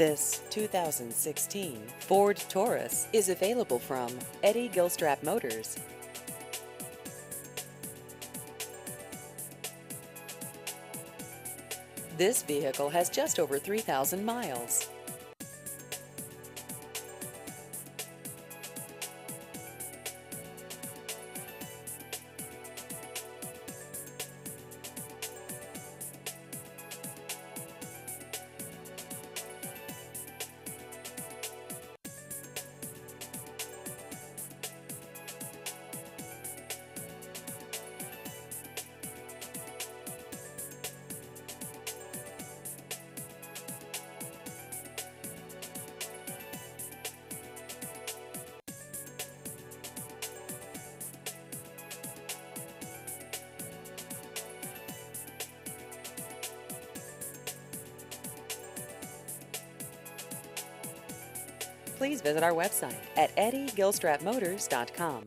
This 2016 Ford Taurus is available from Eddie Gilstrap Motors. This vehicle has just over 3,000 miles. Please visit our website at eddiegilstrapmotors.com.